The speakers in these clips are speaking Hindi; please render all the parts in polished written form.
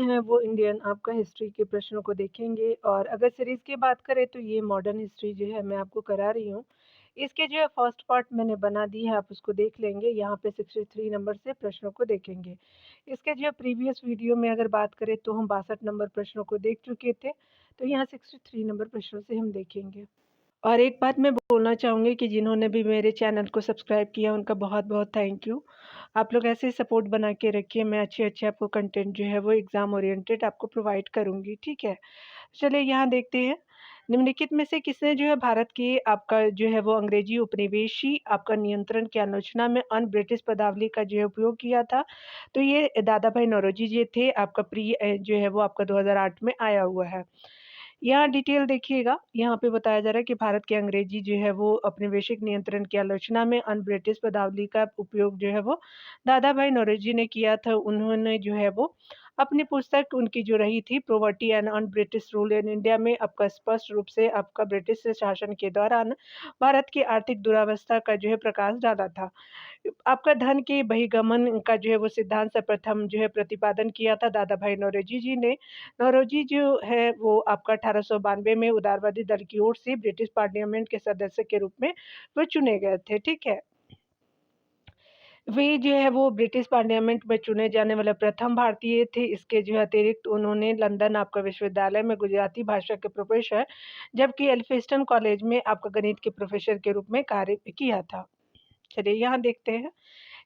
हैं वो इंडियन आपका हिस्ट्री के प्रश्नों को देखेंगे और अगर सीरीज़ की बात करें तो ये मॉडर्न हिस्ट्री जो है मैं आपको करा रही हूँ। इसके जो है फर्स्ट पार्ट मैंने बना दी है, आप उसको देख लेंगे। यहाँ पे 63 नंबर से प्रश्नों को देखेंगे। इसके जो है प्रीवियस वीडियो में अगर बात करें तो हम 62 नंबर प्रश्नों को देख चुके थे, तो यहाँ 63 नंबर प्रश्नों से हम देखेंगे। और एक बात मैं बोलना चाहूँगी कि जिन्होंने भी मेरे चैनल को सब्सक्राइब किया उनका बहुत-बहुत थैंक यू। आप लोग ऐसे ही सपोर्ट बना के रखिए, मैं अच्छे-अच्छे आपको कंटेंट जो है वो एग्ज़ाम ओरिएंटेड आपको प्रोवाइड करूँगी, ठीक है? चलिए यहाँ देखते हैं, निम्नलिखित में से किसने जो है भारत के आपका जो है वो अंग्रेजी उपनिवेशी आपका नियंत्रण की आलोचना में ब्रिटिश पदावली का जो है उपयोग किया था? तो ये दादा भाई नौरोजी जी थे, आपका जो है वो आपका 2008 में आया हुआ है। यहाँ डिटेल देखिएगा, यहाँ पे बताया जा रहा है कि भारत के अंग्रेजी जो है वो औपनिवेशिक नियंत्रण की आलोचना में ब्रिटिश पदावली का उपयोग जो है वो दादा भाई नौरोजी ने किया था। उन्होंने जो है वो अपनी पुस्तक उनकी जो रही थी poverty and British rule in India में आपका स्पष्ट रूप से आपका ब्रिटिश शासन के दौरान भारत की आर्थिक दुरावस्था का जो है प्रकाश डाला था। आपका धन के बहिर्गमन का जो है वो सिद्धांत सर्वप्रथम जो है प्रतिपादन किया था दादा भाई नौरोजी जी ने। नौरोजी जो है वो आपका 1892 में उदारवादी दल की ओर से ब्रिटिश पार्लियामेंट के सदस्य के रूप में वो चुने गए थे, ठीक है? वे जो है वो ब्रिटिश पार्लियामेंट में चुने जाने वाले प्रथम भारतीय थे। इसके जो अतिरिक्त उन्होंने लंदन आपका विश्वविद्यालय में गुजराती भाषा के प्रोफ़ेसर, जबकि एल्फिंस्टन कॉलेज में आपका गणित के प्रोफ़ेसर के रूप में कार्य किया था। चलिए यहाँ देखते हैं।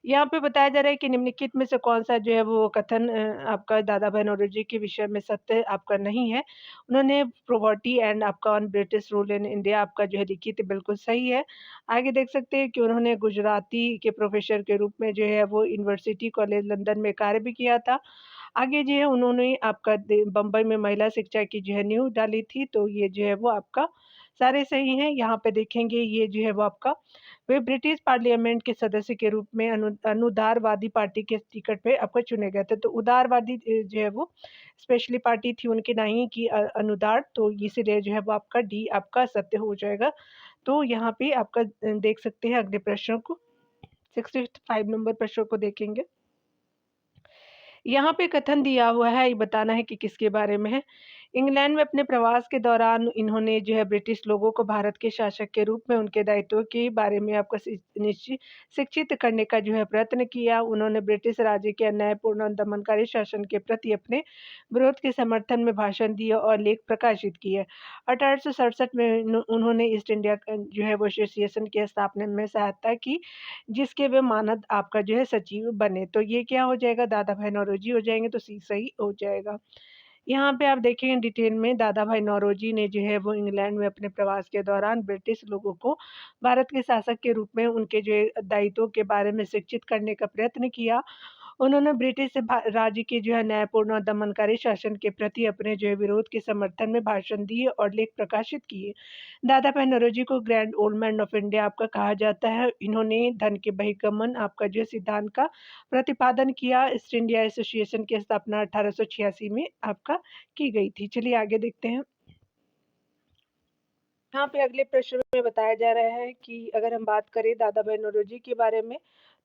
यहाँ पे बताया जा रहा है कि निम्नलिखित में से कौन-सा जो है वो कथन आपका दादा भाई नौरोजी के विषय में सत्य आपका नहीं है। उन्होंने पॉवर्टी एंड आपका on British rule in India आपका जो है लिखी थी, बिल्कुल सही है। आगे देख सकते हैं कि उन्होंने गुजराती के प्रोफ़ेसर के रूप में जो है वो यूनिवर्सिटी कॉलेज लंदन में कार्य भी किया था। आगे जो है उन्होंने आपका बम्बई में महिला शिक्षा की जो है नींव डाली थी, तो ये जो है वो आपका सारे सही हैं। यहाँ पे देखेंगे ये जो है वो आपका वे ब्रिटिश पार्लियामेंट के सदस्य के रूप में अनुदारवादी पार्टी के टिकट पे आपको चुने गए थे। तो उदारवादी जो है वो स्पेशली पार्टी थी उनकी, नहीं कि अनुदार, तो इसीलिए जो है वो आपका डी आपका सत्य हो जाएगा। तो यहाँ पे आपका देख सकते हैं अगले प्रश्न को, 65 नंबर प्रश्न को देखेंगे। यहाँ पे कथन दिया हुआ है, ये बताना है कि किसके बारे में है। इंग्लैंड में अपने प्रवास के दौरान इन्होंने जो है ब्रिटिश लोगों को भारत के शासक के रूप में उनके दायित्वों के बारे में आपको शिक्षित करने का जो है प्रयत्न किया। उन्होंने ब्रिटिश राज्य के अन्यायपूर्ण और दमनकारी शासन के प्रति अपने विरोध के समर्थन में भाषण दिए और लेख प्रकाशित किए। 1867 में उन्होंने ईस्ट इंडिया जो है वो एसोसिएशन की स्थापना में सहायता की, जिसके वे मानद आपका जो है सचिव बने। तो ये क्या हो जाएगा, दादा भाई नौरोजी हो जाएँगे, तो सी सही हो जाएगा। यहाँ पे आप देखेंगे डिटेल में दादा भाई नौरोजी ने जो है वो इंग्लैंड में अपने प्रवास के दौरान ब्रिटिश लोगों को भारत के शासक के रूप में उनके जो है दायित्वों के बारे में शिक्षित करने का प्रयत्न किया। उन्होंने ब्रिटिश राज्य के जो है न्यायपूर्ण और दमनकारी शासन के प्रति अपने जो है विरोध के समर्थन में भाषण दिए और लेख प्रकाशित किए। दादा भाई नौरोजी को grand old man of India आपका कहा जाता है। इन्होंने धन के बहिर्गमन आपका जो है सिद्धांत का प्रतिपादन किया। ईस्ट इंडिया एसोसिएशन की स्थापना 1886 में आपका की गई थी। चलिए आगे देखते हैं। यहाँ पे अगले प्रश्न में बताया जा रहा है कि अगर हम बात करें दादा भाई नौरोजी के बारे में,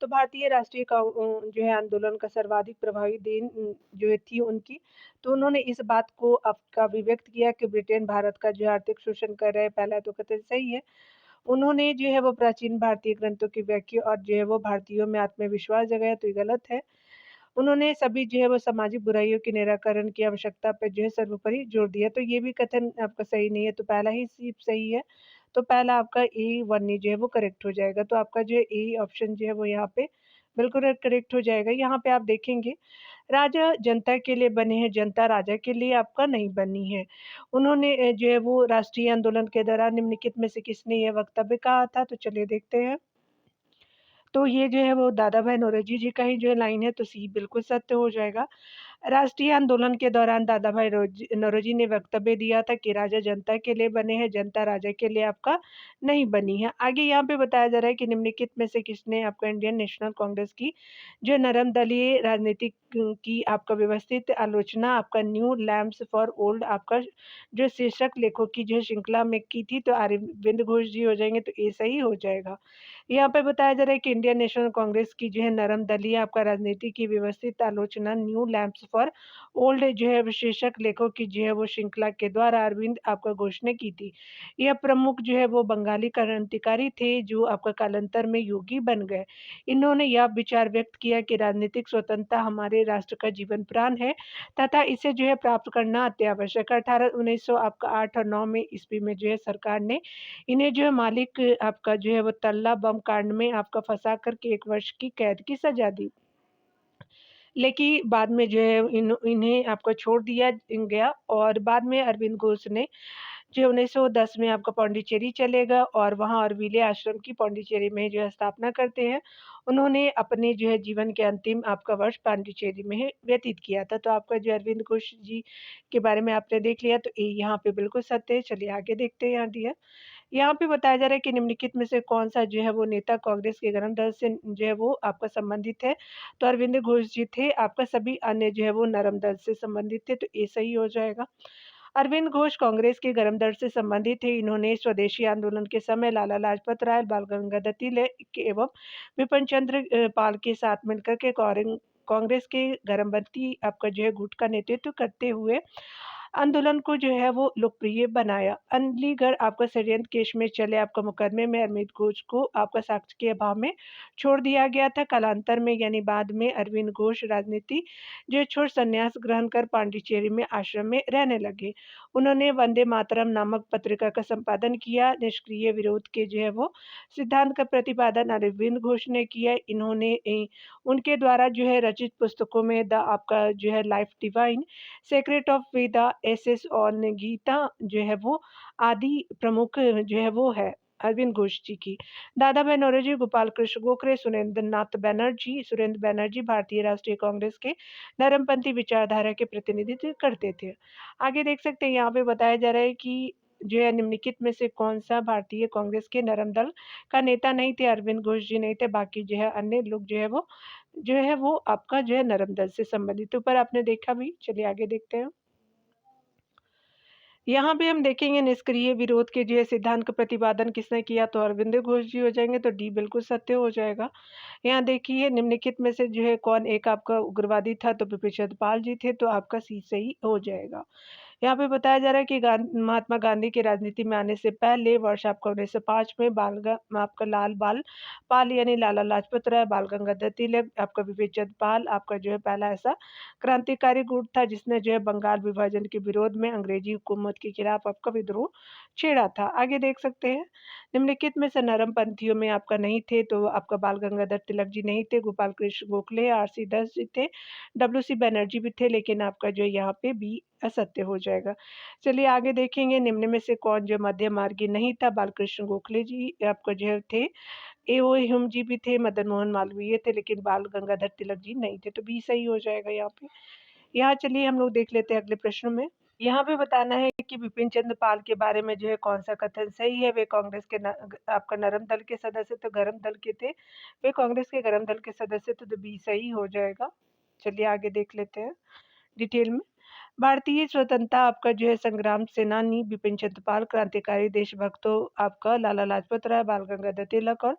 तो भारतीय राष्ट्रीय जो है आंदोलन का सर्वाधिक प्रभावी देन जो है थी उनकी। तो उन्होंने इस बात को आपका अभिव्यक्त किया कि ब्रिटेन भारत का जो है आर्थिक शोषण कर रहा है, पहला तो कथन सही है। उन्होंने जो है वो प्राचीन भारतीय ग्रंथों की व्याख्या और जो है वो भारतीयों में आत्मविश्वास जगाया, तो ये गलत है। उन्होंने सभी जो है वो सामाजिक बुराइयों के निराकरण की आवश्यकता पर जो है सर्वोपरि जोर दिया, तो ये भी कथन आपका सही नहीं है, तो पहला ही सी सही है। तो पहला आपका ए 1 जो है वो करेक्ट हो जाएगा, तो आपका जो है ए ऑप्शन जो है वो यहाँ पे बिल्कुल करेक्ट हो जाएगा। यहाँ पे आप देखेंगे राजा जनता के लिए बने हैं, जनता राजा के लिए आपका नहीं बनी है। उन्होंने जो है वो राष्ट्रीय आंदोलन के दौरान निम्नलिखित में से किसने ये वक्तव्य कहा था? तो चलिए देखते हैं। तो ये जो है वो दादा भाई नौरोजी जी का ही जो है लाइन है, तो सी बिल्कुल सत्य हो जाएगा। राष्ट्रीय आंदोलन के दौरान दादा भाई नौरोजी ने वक्तव्य दिया था कि राजा जनता के लिए बने हैं, जनता राजा के लिए आपका नहीं बनी है। आगे यहाँ पे बताया जा रहा है कि निम्नलिखित में से किसने आपका इंडियन नेशनल कांग्रेस की जो नरम दलीय राजनीति की आपका व्यवस्थित आलोचना आपका न्यू लैम्प्स फॉर ओल्ड आपका जो शीर्षक लेखों की जो श्रृंखला में की थी, तो अरविंद घोष जी हो जाएंगे, तो ये सही हो जाएगा। यहाँ पे बताया जा रहा है कि इंडियन नेशनल कांग्रेस की जो है नरम दलीय आपका राजनीति की व्यवस्थित आलोचना न्यू लैंप्स फॉर ओल्ड जो है विशेषज्ञ लेखों की जो है वो श्रृंखला के द्वारा अरविंद आपका घोषणा की थी। यह प्रमुख जो है वो बंगाली क्रांतिकारी थे जो आपका कालांतर में योगी बन गए। इन्होंने यह विचार व्यक्त किया कि राजनीतिक स्वतंत्रता हमारे राष्ट्र का जीवन प्राण है तथा इसे जो है प्राप्त करना अत्यावश्यक। 1900 आपका 8 और 9 में ईस्वी में जो है सरकार ने इन्हें जो है मालिक आपका जो है वो तल्ला बम कांड में आपका फँसा कर के 1 वर्ष की कैद की सज़ा दी। लेकिन बाद में जो है इन्हें आपको छोड़ दिया गया और बाद में अरविंद घोष ने जो 1910 में आपका पौंडीचेरी चले गए और वहाँ औरविले आश्रम की पौंडीचेरी में जो है स्थापना करते हैं। उन्होंने अपने जो है जीवन के अंतिम आपका वर्ष पौंडीचेरी में ही व्यतीत किया था। तो आपका जो अरविंद घोष जी के बारे में आपने देख लिया तो ये यहाँ पे बिल्कुल सत्य है। चलिए आगे देखते हैं यहाँ दिया। यहाँ पे बताया जा रहा है कि निम्नलिखित में से कौन-सा जो है वो नेता कांग्रेस के गरम दल से जो है वो आपका संबंधित है। तो अरविंद घोष जी थे, आपका सभी अन्य जो है वो नरम दल से संबंधित थे, तो ये सही हो जाएगा। अरविंद घोष कांग्रेस के गरम दल से संबंधित थे। इन्होंने स्वदेशी आंदोलन के समय लाला लाजपत राय, बाल गंगाधर तिलक एवं विपिन चंद्र पाल के साथ मिलकर के कांग्रेस के गर्मबत्ती आपका जो है गुट का नेतृत्व करते हुए आंदोलन को जो है वो लोकप्रिय बनाया। अलीगढ़ आपका षड्यंत्र केस में चले आपका मुकदमे में अरविंद घोष को आपका साक्ष्य के अभाव में छोड़ दिया गया था। कालांतर में यानी बाद में अरविंद घोष राजनीति जो छोड़ संन्यास ग्रहण कर पांडिचेरी में आश्रम में रहने लगे। उन्होंने वंदे मातरम नामक पत्रिका का संपादन किया। निष्क्रिय विरोध के जो है वो सिद्धांत का प्रतिपादन अरविंद घोष ने किया। इन्होंने उनके द्वारा जो है रचित पुस्तकों में द आपका जो है life divine, secret of Veda, essays on Gita जो है वो आदि प्रमुख जो है वो है अरविंद घोष जी की। दादा भाई नौरोजी, गोपाल कृष्ण गोखले, सुरेंद्र बैनर्जी भारतीय राष्ट्रीय कांग्रेस के नरमपंथी विचारधारा के प्रतिनिधित्व करते थे। आगे देख सकते हैं यहाँ पे बताया जा रहा है कि जो है निम्नलिखित में से कौन-सा भारतीय कांग्रेस के नरम दल का नेता नहीं थे, अरविंद घोष जी नहीं थे, बाकी जो है अन्य लोग जो है वो आपका जो है नरम दल से संबंधित। ऊपर आपने देखा भी, चलिए आगे देखते हैं। यहाँ पे हम देखेंगे निष्क्रिय विरोध के जो है सिद्धांत का प्रतिपादन किसने किया तो अरविंद घोष जी हो जाएँगे, तो डी बिल्कुल सत्य हो जाएगा। यहाँ देखिए निम्नलिखित में से जो है कौन एक आपका उग्रवादी था तो बिपिन चंद्र पाल जी थे, तो आपका सी सही हो जाएगा। यहाँ पे बताया जा रहा है कि महात्मा गांधी की राजनीति में आने से पहले वर्ष आपका 1905 में आपका लाल बाल पाल यानी लाला लाजपत राय, बाल गंगाधर तिलक, आपका विपिन चंद्र पाल आपका जो है पहला ऐसा क्रांतिकारी गुट था जिसने जो है बंगाल विभाजन के विरोध में अंग्रेजी हुकूमत के खिलाफ आपका विद्रोह छेड़ा था। आगे देख सकते हैं निम्नलिखित में से नरम पंथियों में आपका नहीं थे तो आपका बाल गंगाधर तिलक जी नहीं थे, गोपाल कृष्ण गोखले, आरसी दास जी थे, डब्ल्यूसी बनर्जी भी थे, लेकिन आपका जो यहाँ पे बी असत्य हो जाएगा। चलिए आगे देखेंगे निम्न में से कौन जो मध्य मार्गी नहीं था, बालकृष्ण गोखले जी आपका जो थे, एओ ह्यूम जी भी थे, मदन मोहन मालवीय थे, लेकिन बाल गंगाधर तिलक जी नहीं थे, तो बी सही हो जाएगा यहाँ पे। यहाँ चलिए हम लोग देख लेते हैं अगले प्रश्न में। यहाँ पे बताना है कि बिपिन चंद्र पाल के बारे में जो है कौन-सा कथन सही है, वे कांग्रेस के आपका नरम दल के सदस्य तो गरम दल के थे, वे कांग्रेस के गरम दल के सदस्य तो बी सही हो जाएगा। चलिए आगे देख लेते हैं डिटेल में। भारतीय स्वतंत्रता आपका जो है संग्राम सेनानी बिपिन चंद्र पाल, क्रांतिकारी देशभक्तों आपका लाला लाजपत राय, बाल गंगाधर तिलक और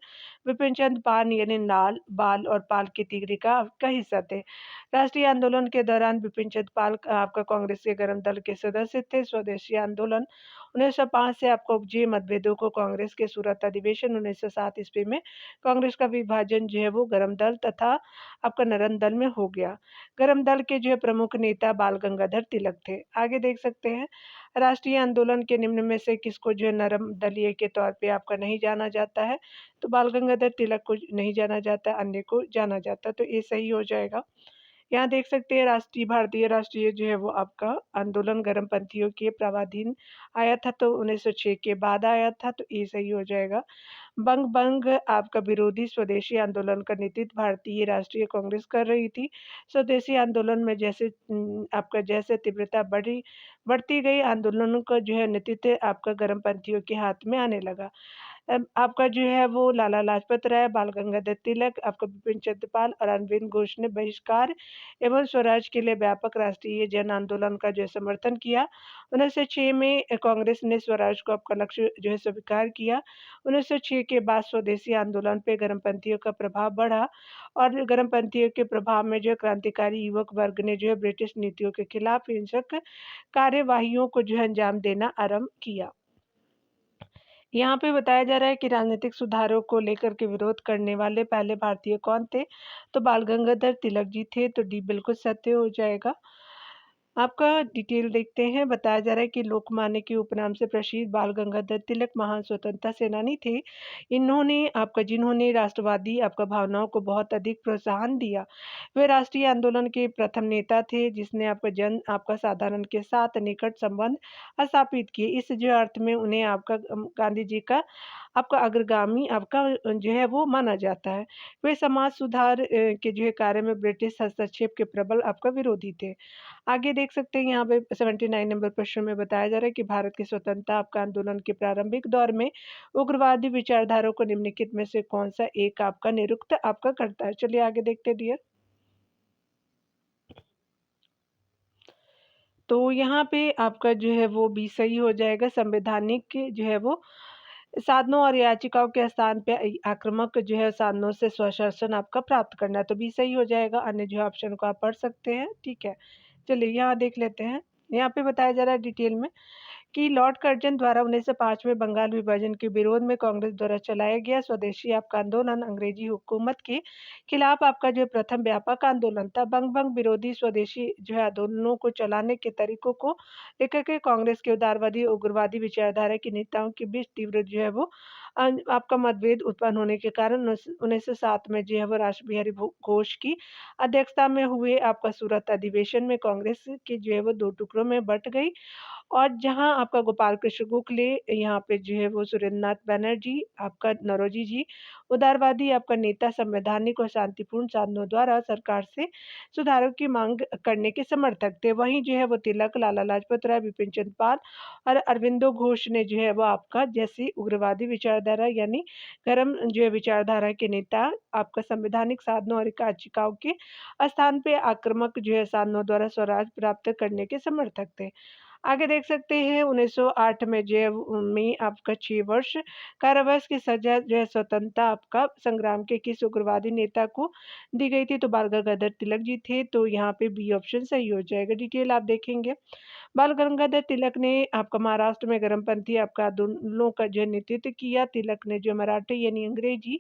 विपिन चंद्र पाल यानी लाल, बाल और पाल की तिगड़ी का आपका हिस्सा थे। राष्ट्रीय आंदोलन के दौरान बिपिन चंद्र पाल आपका कांग्रेस के गरम दल के सदस्य थे। स्वदेशी आंदोलन 1905 से आपको उपजे मतभेदों को कांग्रेस के सूरत अधिवेशन 1907 ईस्वी में कांग्रेस का विभाजन जो है वो गरम दल तथा आपका नरम दल में हो गया। गरम दल के जो है प्रमुख नेता बाल गंगाधर तिलक थे। आगे देख सकते हैं राष्ट्रीय आंदोलन के निम्न में से किसको जो है नरम दलीय के तौर पे आपका नहीं जाना जाता है, तो बाल गंगाधर तिलक को नहीं जाना जाता, अन्य को जाना जाता है, तो ये सही हो जाएगा। यहाँ देख सकते हैं भारतीय राष्ट्रीय जो है वो आपका आंदोलन गर्मपंथियों के प्रवाधीन आया था, तो 1906 के बाद आया था, तो ये सही हो जाएगा। बंग बंग आपका विरोधी स्वदेशी आंदोलन का नेतृत्व भारतीय राष्ट्रीय कांग्रेस कर रही थी। स्वदेशी आंदोलन में आपका जैसे तीव्रता बढ़ती गई, आंदोलनों का जो है नेतृत्व आपका गर्मपंथियों के हाथ में आने लगा। आपका जो है वो लाला लाजपत राय, बाल गंगाधर तिलक, आपका बिपिन चंद्र पाल और अरविंद घोष ने बहिष्कार एवं स्वराज के लिए व्यापक राष्ट्रीय जन आंदोलन का जो है समर्थन किया। 1906 में कांग्रेस ने स्वराज को आपका लक्ष्य जो है स्वीकार किया। 1906 के बाद स्वदेशी आंदोलन पे गर्मपंथियों का प्रभाव बढ़ा और गर्मपंथियों के प्रभाव में जो है क्रांतिकारी युवक वर्ग ने जो है ब्रिटिश नीतियों के खिलाफ हिंसक कार्यवाहियों को जो है अंजाम देना आरंभ किया। यहाँ पे बताया जा रहा है कि राजनीतिक सुधारों को लेकर के विरोध करने वाले पहले भारतीय कौन थे? तो बाल गंगाधर तिलक जी थे, तो डी बिल्कुल सत्य हो जाएगा। आपका डिटेल देखते हैं, बताया जा रहा है कि लोकमान्य के उपनाम से प्रसिद्ध बाल गंगाधर तिलक महान स्वतंत्रता सेनानी थे। जिन्होंने राष्ट्रवादी आपका भावनाओं को बहुत अधिक प्रोत्साहन दिया। वे राष्ट्रीय आंदोलन के प्रथम नेता थे जिसने आपका साधारण के साथ निकट संबंध स्थापित किए। इस जो अर्थ में उन्हें आपका गांधी जी का आपका अग्रगामी आपका जो है वो माना जाता है। वे समाज सुधार के जो है कार्य में ब्रिटिश हस्तक्षेप के प्रबल आपका विरोधी थे। आगे देख सकते हैं यहाँ पे 79 नंबर प्रश्न में बताया जा रहा है कि भारत की स्वतंत्रता आपका आंदोलन के प्रारंभिक दौर में उग्रवादी विचारधारा को निम्नलिखित में से कौन सा एक आपका निरुक्त आपका करता है। चलिए आगे देखते हैं डियर। तो यहाँ पे आपका जो है वो भी सही हो जाएगा। संवैधानिक जो है वो साधनों और याचिकाओं के स्थान पे आक्रामक जो है साधनों से स्वशासन आपका प्राप्त करना, तो भी सही हो जाएगा। अन्य जो ऑप्शन को आप पढ़ सकते हैं, ठीक है। चलिए यहाँ देख लेते हैं। यहाँ पे बताया जा रहा है डिटेल में कि लॉर्ड कर्जन द्वारा 1905 में बंगाल विभाजन के विरोध में कांग्रेस द्वारा चलाया गया स्वदेशी आपका आंदोलन अंग्रेजी हुकूमत के खिलाफ आपका जो प्रथम व्यापक आंदोलन था। बंग बंग विरोधी स्वदेशी जो है आंदोलनों को चलाने के तरीकों को लेकर के कांग्रेस के उदारवादी उग्रवादी विचारधारा के नेताओं के बीच तीव्र जो है वो आपका मतभेद उत्पन्न होने के कारण 1907 में जो है वो राष्ट्र बिहारी घोष की अध्यक्षता में हुए आपका सूरत अधिवेशन में कांग्रेस के जो है वो दो टुकड़ों में बंट गई। और जहाँ आपका गोपाल कृष्ण गोखले, यहाँ पे जो है वो सुरेंद्रनाथ बनर्जी, आपका नौरोजी जी, उदारवादी आपका नेता संवैधानिक और शांतिपूर्ण साधनों द्वारा सरकार से सुधारों की मांग करने के समर्थक थे। वहीं जो है वो तिलक, लाला लाजपत राय, बिपिन चंद्र पाल और अरविंदो घोष ने जो है वो आपका जैसी उग्रवादी विचारधारा यानी गरम जो है विचारधारा के नेता आपका संवैधानिक साधनों और याचिकाओं के स्थान पे आक्रामक जो है साधनों द्वारा स्वराज प्राप्त करने के समर्थक थे। आगे देख सकते हैं 1908 में जेल में आपका 6 वर्ष कारावास की सजा जो है स्वतंत्रता आपका संग्राम के किस उग्रवादी नेता को दी गई थी? तो बाल गंगाधर तिलक जी थे, तो यहाँ पे बी ऑप्शन सही हो जाएगा। डिटेल आप देखेंगे। बाल गंगाधर तिलक ने आपका महाराष्ट्र में गर्मपंथी आपका आंदोलनों का जो नेतृत्व किया। तिलक ने जो मराठी यानी अंग्रेजी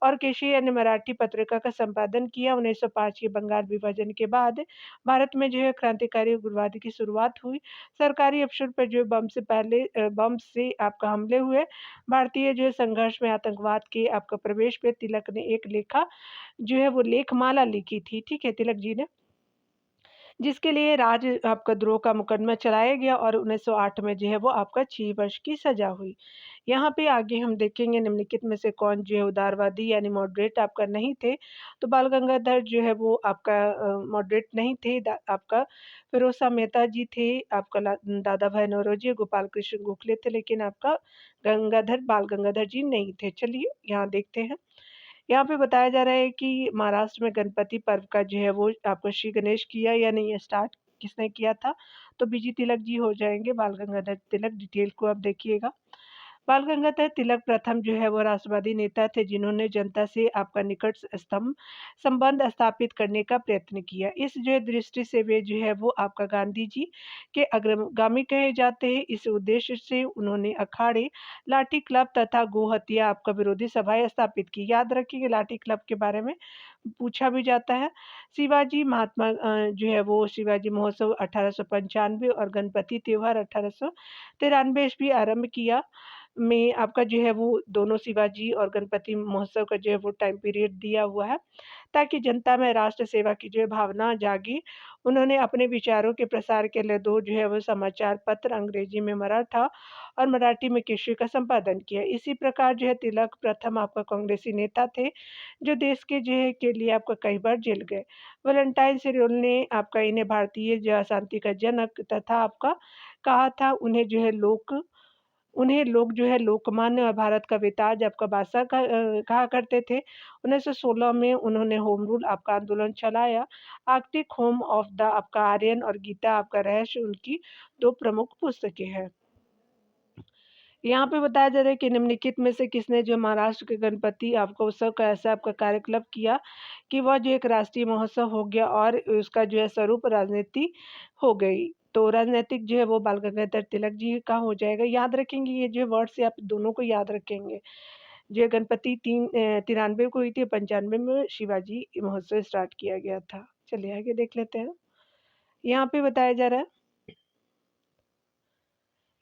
और केशी यानी मराठी पत्रिका का संपादन किया। 1905 के बंगाल विभाजन के बाद भारत में जो है क्रांतिकारी उग्रवाद की शुरुआत हुई। सरकारी अफसर पर जो बम से आपका हमले हुए। भारतीय जो है संघर्ष में आतंकवाद के आपका प्रवेश पे तिलक ने एक लेखा जो है वो लेखमाला लिखी थी, ठीक है, तिलक जी ने, जिसके लिए राज आपका द्रोह का मुकदमा चलाया गया और 1908 में जो है वो आपका 6 वर्ष की सजा हुई। यहाँ पे आगे हम देखेंगे निम्नलिखित में से कौन जो है उदारवादी यानी मॉडरेट आपका नहीं थे। तो बाल गंगाधर जो है वो आपका मॉडरेट नहीं थे। आपका फिरोज शाह मेहता जी थे, आपका दादा भाई नौरोजी, गोपाल कृष्ण गोखले थे, लेकिन आपका बाल गंगाधर जी नहीं थे। चलिए यहाँ देखते हैं। यहाँ पे बताया जा रहा है कि महाराष्ट्र में गणपति पर्व का जो है वो आपको श्री गणेश किया या नहीं, ये स्टार्ट किसने किया था? तो बीजी तिलक जी हो जाएंगे। बाल गंगाधर तिलक, डिटेल को आप देखिएगा। बाल गंगाधर तिलक प्रथम जो है वो राष्ट्रवादी नेता थे जिन्होंने जनता से आपका निकट स्तंभ संबंध स्थापित करने का प्रयत्न किया। इस जो है दृष्टि से वे जो है वो आपका गांधी जी के अग्रगामी कहे जाते हैं। इस उद्देश्य से उन्होंने अखाड़े, लाठी क्लब तथा गो हत्या आपका विरोधी सभाएं स्थापित की। याद रखिए लाठी क्लब के बारे में पूछा भी जाता है। जो है वो शिवाजी महोत्सव 1895 और गणपति त्योहार 1893 ईस्वी आरंभ किया में आपका जो है वो दोनों शिवाजी और गणपति महोत्सव का जो है वो टाइम पीरियड दिया हुआ है ताकि जनता में राष्ट्र सेवा की जो है भावना जागी। उन्होंने अपने विचारों के प्रसार के लिए दो जो है वो समाचार पत्र अंग्रेजी में मराठा और मराठी में केसरी का संपादन किया। इसी प्रकार जो है तिलक प्रथम आपका कांग्रेसी नेता थे जो देश के जो है के लिए आपका कई बार जेल गए। वैलेंटाइन सिरोल ने आपका इन्हें भारतीय जो अशांति का जनक तथा आपका कहा था। उन्हें जो है लोक उन्हें लोग जो है लोकमान्य और भारत का बेताज आपका बादशाह कहा करते थे। 1916 में उन्होंने होम रूल आपका आंदोलन चलाया। आर्कटिक होम ऑफ द आपका आर्यन और गीता आपका रहस्य उनकी 2 प्रमुख पुस्तकें हैं। यहाँ पे बताया जा रहा है कि निम्नलिखित में से किसने जो महाराष्ट्र के गणपति आपका उत्सव का ऐसा आपका कार्यक्लब किया कि वह जो एक राष्ट्रीय महोत्सव हो गया और उसका जो है स्वरूप राजनीति हो गई। तो राजनीतिक जो है वो बाल गंगाधर तिलक जी का हो जाएगा। याद रखेंगे ये जो वर्ड्स है आप दोनों को याद रखेंगे। जो गणपति 93 को हुई थी, 95 में शिवाजी महोत्सव स्टार्ट किया गया था। चलिए आगे देख लेते हैं। यहाँ पे बताया जा रहा है,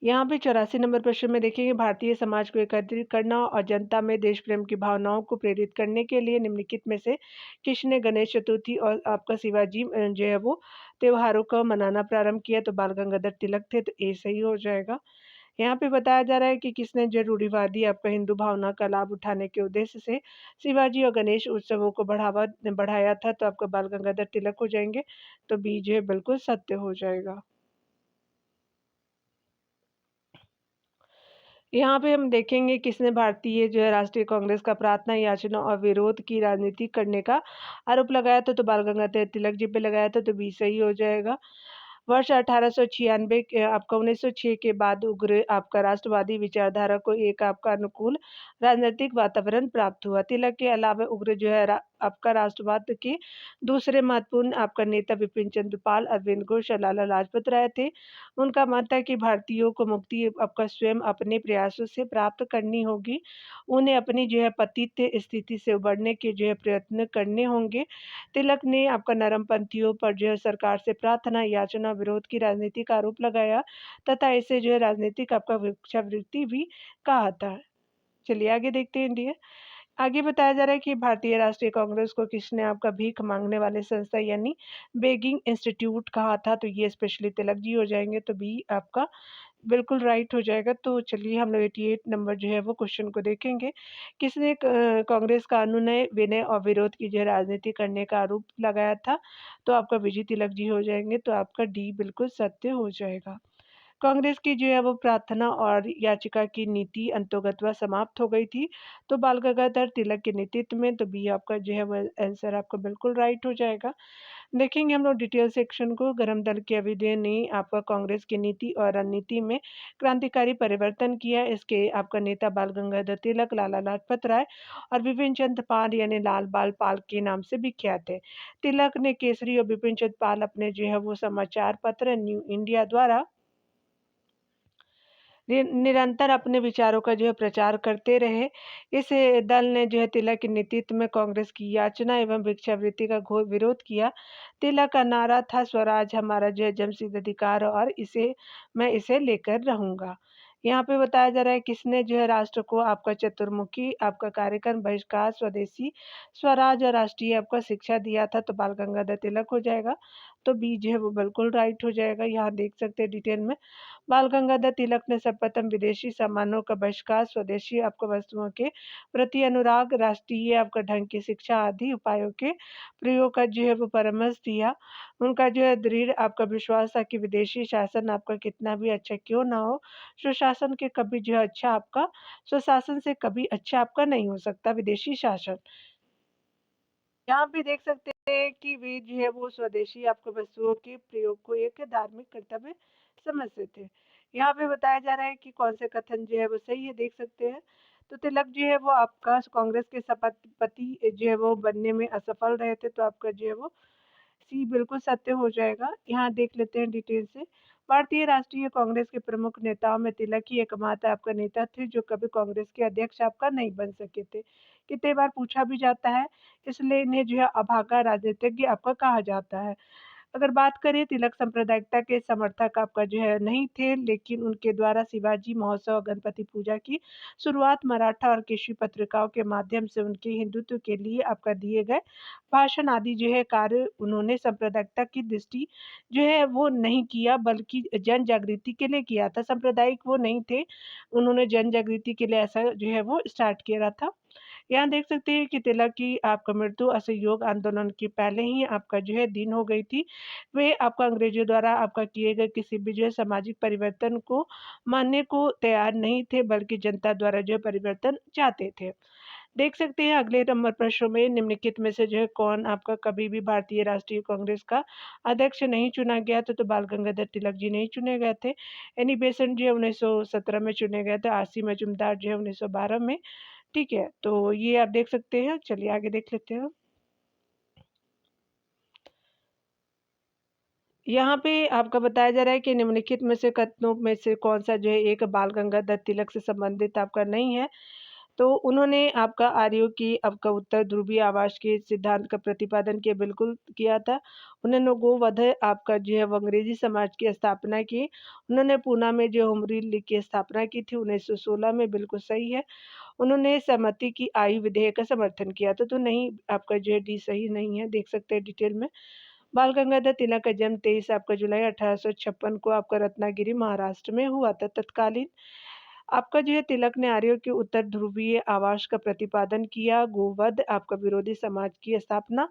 यहाँ पे 84 नंबर प्रश्न में देखेंगे भारतीय समाज को एकत्रित करना और जनता में देश प्रेम की भावनाओं को प्रेरित करने के लिए निम्नलिखित में से किसने गणेश चतुर्थी और आपका शिवाजी जो है वो त्योहारों को मनाना प्रारंभ किया? तो बाल गंगाधर तिलक थे, तो ये सही हो जाएगा। यहाँ पे बताया जा रहा है कि किसने जो रूढ़िवादी आपका हिंदू भावना का लाभ उठाने के उद्देश्य से शिवाजी और गणेश उत्सवों को बढ़ाया था? तो आपका बाल गंगाधर तिलक हो जाएंगे। तो बी जो है बिल्कुल सत्य हो जाएगा। यहाँ पे हम देखेंगे किसने भारतीय जो है राष्ट्रीय कांग्रेस का प्रार्थना याचना और विरोध की राजनीति करने का आरोप लगाया था? तो बाल गंगाधर तिलक जी पे लगाया था, तो बी सही हो जाएगा। वर्ष 1896 के आपका 1906 के बाद उग्र आपका राष्ट्रवादी विचारधारा को एक आपका अनुकूल राजनीतिक वातावरण प्राप्त हुआ। तिलक के अलावा उग्र जो है आपका राष्ट्रवाद के दूसरे महत्वपूर्ण आपका नेता बिपिन चंद्र पाल, अरविंद घोष और लाला लाजपत राय थे। उनका मत है कि भारतीयों को मुक्ति आपका स्वयं अपने प्रयासों से प्राप्त करनी होगी। उन्हें अपनी जो है पतित स्थिति से उबरने के जो है प्रयत्न करने होंगे। तिलक ने आपका नरमपंथियों पर जो है सरकार से प्रार्थना याचना विरोध की राजनीति का आरोप लगाया तथा इसे जो है राजनीतिक आपका भिक्षावृत्ति भी कहा था। चलिए आगे देखते हैं इंडिया। आगे बताया जा रहा है कि भारतीय राष्ट्रीय कांग्रेस को किसने आपका भीख मांगने वाले संस्था यानी बेगिंग इंस्टीट्यूट कहा था? तो ये स्पेशली तिलक जी हो जाएंगे, तो बी आपका बिल्कुल राइट हो जाएगा। तो चलिए हम लोग 88 नंबर जो है वो क्वेश्चन को देखेंगे। किसने कांग्रेस का अनुनय विनय और विरोध की जो है राजनीति करने का आरोप लगाया था? तो आपका विजय तिलक जी हो जाएंगे, तो आपका डी बिल्कुल सत्य हो जाएगा। कांग्रेस की जो है वो प्रार्थना और याचिका की नीति अंतर्गत समाप्त हो गई थी, तो बाल गंगाधर तिलक के नेतृत्व में, तो बी आपका जो है वो आंसर आपका बिल्कुल राइट हो जाएगा। देखेंगे हम लोग डिटेल सेक्शन को। गरम दल के अभ्युदय ने आपका कांग्रेस की नीति और रणनीति में क्रांतिकारी परिवर्तन किया। इसके आपका नेता बाल गंगाधर तिलक, लाला लाजपत राय और बिपिन चंद्र पाल यानी लाल बाल पाल के नाम से विख्यात है। तिलक ने केसरी और बिपिन चंद्र पाल अपने जो है वो समाचार पत्र न्यू इंडिया द्वारा निरंतर अपने विचारों का जो है प्रचार करते रहे। इस दल ने जो है तिलक के नेतृत्व में कांग्रेस की याचना एवं भिक्षावृत्ति का घोर विरोध किया। तिलक का नारा था स्वराज हमारा जो है जन्मसिद्ध अधिकार और इसे मैं इसे लेकर रहूंगा। यहाँ पे बताया जा रहा है किसने जो है राष्ट्र को आपका चतुर्मुखी आपका कार्यक्रम बहिष्कार स्वदेशी स्वराज और राष्ट्रीय आपका शिक्षा दिया था? तो बाल गंगाधर तिलक हो जाएगा, तो बी जो है वो बिल्कुल राइट हो जाएगा। यहाँ देख सकते हैं डिटेल में। बाल गंगाधर तिलक ने सर्वप्रथम विदेशी सामानों का बहिष्कार, स्वदेशी आपको वस्तुओं के प्रति अनुराग, राष्ट्रीय आपका ढंग की शिक्षा आदि उपायों के प्रयोग का जो है वो परामर्श दिया। उनका जो है दृढ़ आपका विश्वास था कि विदेशी शासन आपका कितना भी अच्छा क्यों ना हो, सुशासन के कभी जो है अच्छा आपका स्वशासन से कभी अच्छा आपका नहीं हो सकता विदेशी शासन। यहाँ पे देख सकते हैं कि वे जो है वो स्वदेशी आपको वस्तुओं के प्रयोग को एक धार्मिक कर्तव्य समझते थे। यहाँ पे बताया जा रहा है कि कौन से कथन जो है वो सही है, देख सकते हैं। तो तिलक जो है वो आपका कांग्रेस के सभापति जो है वो बनने में असफल रहे थे, तो आपका जो है वो सी बिल्कुल सत्य हो जाएगा। यहाँ देख लेते हैं डिटेल से। भारतीय राष्ट्रीय कांग्रेस के प्रमुख नेताओं में तिलक ही एकमात्र आपका नेता थे जो कभी कांग्रेस के अध्यक्ष आपका नहीं बन सके थे। कितने बार पूछा भी जाता है, इसलिए इन्हें जो है अभागा राजनीतिज्ञ आपका कहा जाता है। अगर बात करें तिलक सांप्रदायिकता के समर्थक आपका जो है नहीं थे, लेकिन उनके द्वारा शिवाजी महोत्सव और गणपति पूजा की शुरुआत मराठा और केशरी पत्रिकाओं के माध्यम से उनके हिंदुत्व के लिए आपका दिए गए भाषण आदि जो है कार्य उन्होंने सांप्रदायिकता की दृष्टि जो है वो नहीं किया, बल्कि जन जागृति के लिए किया था। सांप्रदायिक वो नहीं थे, उन्होंने जन जागृति के लिए ऐसा जो है वो स्टार्ट किया था। यहाँ देख सकते हैं कि तिलक की आपका मृत्यु असहयोग आंदोलन के पहले ही आपका जो है दिन हो गई थी। वे आपका अंग्रेजों द्वारा आपका किए गए किसी भी जो है सामाजिक परिवर्तन को मानने को तैयार नहीं थे, बल्कि जनता द्वारा जो है परिवर्तन चाहते थे। देख सकते हैं अगले नंबर प्रश्न में निम्नलिखित में से जो है कौन आपका कभी भी भारतीय राष्ट्रीय कांग्रेस का अध्यक्ष नहीं चुना गया था? तो बाल गंगाधर तिलक जी नहीं चुने गए थे। एनी बेसेंट जो है 1917 में चुने गए थे, आसिम मजूमदार जो है 1912 में। ठीक है, तो ये आप देख सकते हैं। चलिए आगे देख लेते हैं। यहाँ पे आपका बताया जा रहा है कि निम्नलिखित में से कथनों में से कौन-सा जो है एक बाल गंगाधर तिलक से संबंधित आपका नहीं है। तो उन्होंने आपका आर्यों की आपका उत्तर ध्रुवीय आवास के सिद्धांत का प्रतिपादन किया, बिल्कुल किया था। उन्होंने गोवध आपका जो है वो अंग्रेजी समाज की स्थापना की। उन्होंने पूना में जो होम रूल लीग की स्थापना की थी 1916 में, बिल्कुल सही है। उन्होंने सहमति की आयु विधेयक का समर्थन किया था, तो नहीं आपका जो है डी सही नहीं है, देख सकते हैं डिटेल में। बाल गंगाधर तिलक का जन्म 23 आपका जुलाई 1856 को आपका रत्नागिरी महाराष्ट्र में हुआ था। तत्कालीन आपका जो है तिलक ने आर्यों के उत्तर ध्रुवीय आवास का प्रतिपादन किया, गोवध आपका विरोधी समाज की स्थापना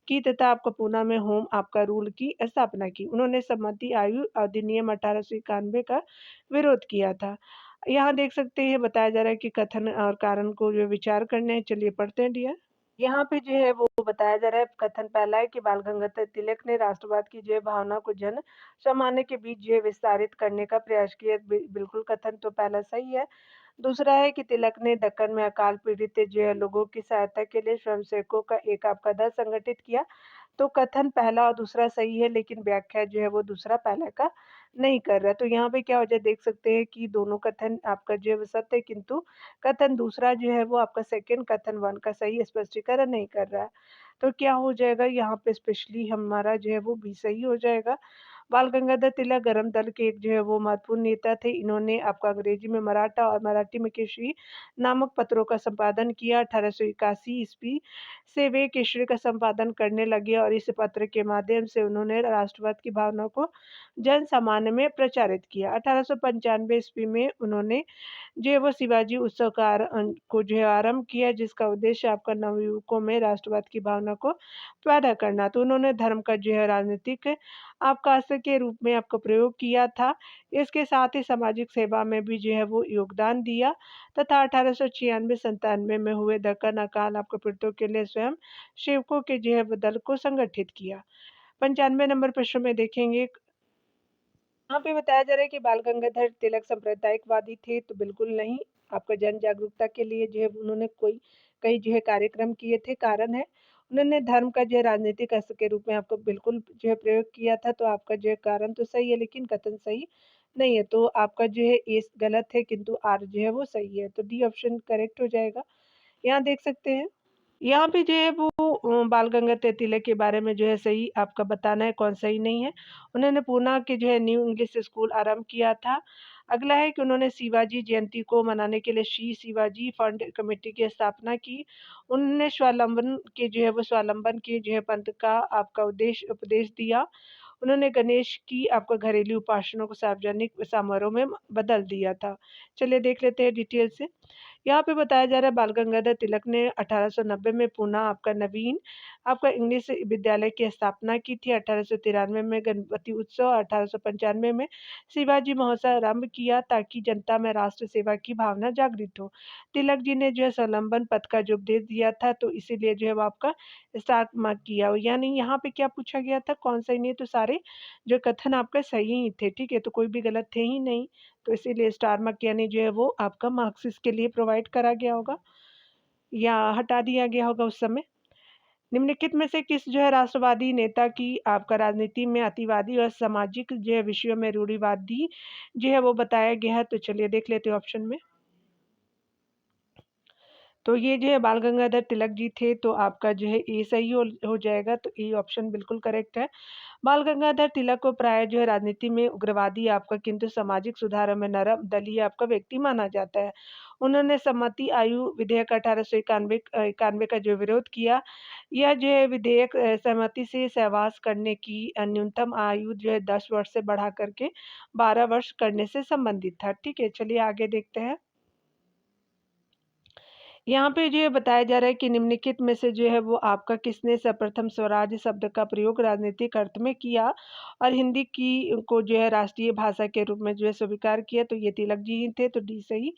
की तथा आपका पूना में होम आपका रूल की स्थापना की। उन्होंने सम्मति आयु अधिनियम 1891 का विरोध किया था। यहाँ देख सकते हैं बताया जा रहा है कि कथन और कारण को जो विचार करने हैं। चलिए पढ़ते हैं डियर। यहाँ पे जो है वो बताया जा रहा है, कथन पहला है कि बाल गंगाधर तिलक ने राष्ट्रवाद की जो है भावना को जन सामान्य के बीच जो है विस्तारित करने का प्रयास किया। बिल्कुल कथन तो पहला सही है। दूसरा है कि तिलक ने दक्कन में अकाल पीड़ित जो है लोगों की सहायता के लिए स्वयंसेवकों का एक आपका दल संगठित किया। तो कथन पहला और दूसरा सही है, लेकिन व्याख्या जो है वो दूसरा पहले का नहीं कर रहा है। तो यहाँ पे क्या हो जाए, देख सकते हैं कि दोनों कथन आपका जो है वो सत्य है, किंतु कथन दूसरा जो है वो आपका सेकंड कथन 1 का सही स्पष्टीकरण नहीं कर रहा है। तो क्या हो जाएगा यहाँ पे, स्पेशली हमारा जो है वो बी सही हो जाएगा। बाल गंगाधर तिलक गरम दल के एक जो है वो महत्वपूर्ण नेता थे। इन्होंने आपका अंग्रेजी में मराठा और मराठी में केसरी नामक पत्रों का संपादन किया। 1881 ईस्वी से वे केसरी का संपादन करने लगे और इस पत्र के माध्यम से उन्होंने राष्ट्रवाद की भावना को जन सामान्य में प्रचारित किया। 1895 ईस्वी में उन्होंने जो है वो शिवाजी उत्सव का को जो है आरंभ किया, जिसका उद्देश्य आपका नवयुवकों में राष्ट्रवाद की भावना को पैदा करना। तो उन्होंने धर्म का जो है राजनीतिक आपका अस्त्र के रूप में आपका प्रयोग किया था। इसके साथ ही सामाजिक सेवा में भी जो है वो योगदान दिया तथा 1896-97 में हुए दक्कन अकाल आपके पीड़ितों के लिए स्वयं सेवकों के जो है वो दल को संगठित किया। 95 नंबर प्रश्न में देखेंगे, यहाँ पे बताया जा रहा है कि बाल गंगाधर तिलक सांप्रदायिकवादी थे, तो बिल्कुल नहीं। आपका जन जागरूकता के लिए जो है उन्होंने कई जो है कार्यक्रम किए थे। कारण है, उन्होंने धर्म का जो है राजनीतिक अस्त्र के रूप में आपको बिल्कुल जो है प्रयोग किया था। तो आपका जो है कारण तो सही है, लेकिन कथन सही नहीं है। तो आपका जो है ए गलत है, किंतु आर जो है वो सही है। तो डी ऑप्शन करेक्ट हो जाएगा। यहाँ देख सकते हैं। यहाँ पे जो है वो बाल गंगाधर तिलक के बारे में जो है सही आपका बताना है, कौन सही नहीं है। उन्होंने पूना के जो है न्यू इंग्लिश स्कूल आरंभ किया था। अगला है कि उन्होंने शिवाजी जयंती को मनाने के लिए श्री शिवाजी फंड कमेटी की स्थापना की। उन्होंने स्वावलंबन के जो है वो स्वावलंबन के जो है पंथ का आपका उद्देश्य उपदेश दिया। उन्होंने गणेश की आपका घरेलू उपासना को सार्वजनिक समारोह में बदल दिया था। चलिए देख लेते हैं डिटेल से। यहाँ पे बताया जा रहा है बाल गंगाधर तिलक ने 1890 में पुनः आपका नवीन आपका इंग्लिश विद्यालय की स्थापना की थी। 1893 में गणपति उत्सव, 1895 में शिवाजी महोत्सव आरंभ किया ताकि जनता में राष्ट्र सेवा की भावना जागृत हो। तिलक जी ने जो है स्वलंबन पथ का जो उपदेश दिया था, तो इसीलिए जो है वो आपका स्टार्ट मार्क किया। यानी यहाँ पे क्या पूछा गया था, कौन सा ही नहीं, तो सारे जो कथन आपका सही ही थे। ठीक है, तो कोई भी गलत थे ही नहीं। तो इसीलिए स्टार मार्क यानी जो है वो आपका मार्क्स इसके लिए प्रोवाइड करा गया होगा या हटा दिया गया होगा उस समय। निम्नलिखित में से किस जो है राष्ट्रवादी नेता की आपका राजनीति में अतिवादी और सामाजिक जो है विषयों में रूढ़िवादी जो है वो बताया गया है? तो चलिए देख लेते हैं ऑप्शन में। तो ये जो है बाल गंगाधर तिलक जी थे, तो आपका जो है ए सही हो जाएगा। तो ए ऑप्शन बिल्कुल करेक्ट है। बाल गंगाधर तिलक को प्राय जो है राजनीति में उग्रवादी आपका, किंतु सामाजिक सुधारों में नरम दलीय आपका व्यक्ति माना जाता है। उन्होंने सम्मति आयु विधेयक 1891 91 का जो विरोध किया। यह जो है विधेयक सहमति से सहवास करने की न्यूनतम आयु जो है 10 वर्ष से बढ़ा करके 12 वर्ष करने से संबंधित था। ठीक है, चलिए आगे देखते हैं। यहाँ पे जो है बताया जा रहा है कि निम्नलिखित में से जो है वो आपका किसने सर्वप्रथम स्वराज शब्द का प्रयोग राजनीतिक अर्थ में किया और हिंदी की को जो है राष्ट्रीय भाषा के रूप में जो है स्वीकार किया, तो ये तिलक जी ही थे, तो डी सही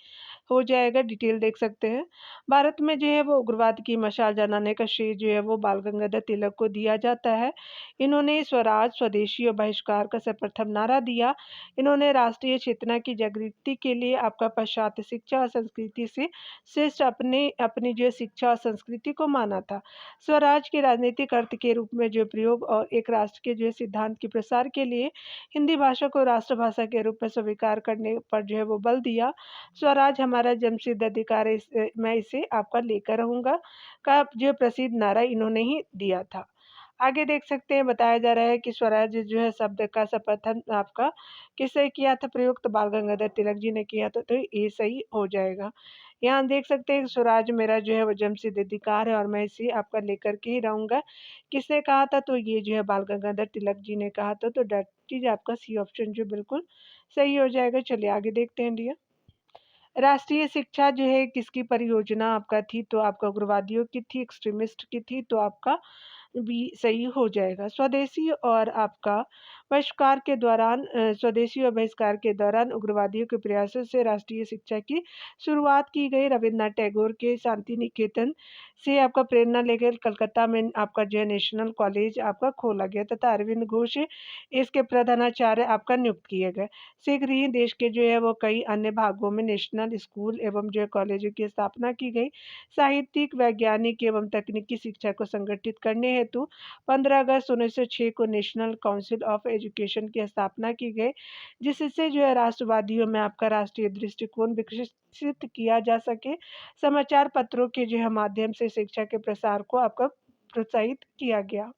हो जाएगा। डिटेल देख सकते हैं। भारत में जो है वो उग्रवाद की मशाल जलाने का श्रेय जो है वो बाल गंगाधर तिलक को दिया जाता है। इन्होंने स्वराज, स्वदेशी और बहिष्कार का सर्वप्रथम नारा दिया। इन्होंने राष्ट्रीय चेतना की जागृति के लिए आपका पाश्चात्य शिक्षा और संस्कृति से श्रेष्ठ अपने अपनी जो शिक्षा और संस्कृति को माना था। स्वराज के राजनीतिक अर्थ के रूप में जो प्रयोग और एक राष्ट्र के जो सिद्धांत के प्रसार के लिए हिंदी भाषा को राष्ट्रभाषा के रूप में स्वीकार करने पर जो है वो बल दिया। स्वराज हमारा जन्मसिद्ध अधिकार है, मैं इसे आपका लेकर रहूंगा का जो प्रसिद्ध नारा इन्होंने ही दिया था। आगे देख सकते हैं, बताया जा रहा है कि स्वराज जो है शब्द का सर्वप्रथम आपका किसने किया था प्रयोग, तो बाल गंगाधर तिलक जी ने किया था, तो ये सही हो जाएगा। यहाँ देख सकते हैं स्वराज मेरा जो है वो जन्मसिद्ध अधिकार है और मैं इसे आपका लेकर के ही रहूंगा। किसने कहा था, तो ये जो है बाल गंगाधर तिलक जी ने कहा था, तो दैट इज आपका सी ऑप्शन जो बिल्कुल सही हो जाएगा। चलिए आगे देखते हैं डियर। राष्ट्रीय शिक्षा जो है किसकी परियोजना आपका थी, तो आपका उग्रवादियों की थी, एक्सट्रीमिस्ट की थी, तो आपका भी सही हो जाएगा। स्वदेशी और आपका बहिष्कार के दौरान स्वदेशी और बहिष्कार के दौरान उग्रवादियों के प्रयासों से राष्ट्रीय शिक्षा की शुरुआत की गई। रविन्द्रनाथ टैगोर के शांति निकेतन से आपका प्रेरणा लेकर कलकत्ता में आपका जो है नेशनल कॉलेज आपका खोला गया तथा अरविंद घोष इसके प्रधानाचार्य आपका नियुक्त किए गए। शीघ्र ही देश के जो है वो कई अन्य भागों में नेशनल स्कूल एवं जो है कॉलेजों की स्थापना की गई। साहित्यिक, वैज्ञानिक एवं तकनीकी शिक्षा को संगठित करने हेतु 15 अगस्त 1906 को नेशनल काउंसिल ऑफ एजुकेशन की स्थापना की गई, जिससे जो है राष्ट्रवादियों में आपका राष्ट्रीय दृष्टिकोण विकसित किया जा सके। समाचार पत्रों के जो है माध्यम से शिक्षा के प्रसार को आपका प्रोत्साहित किया गया।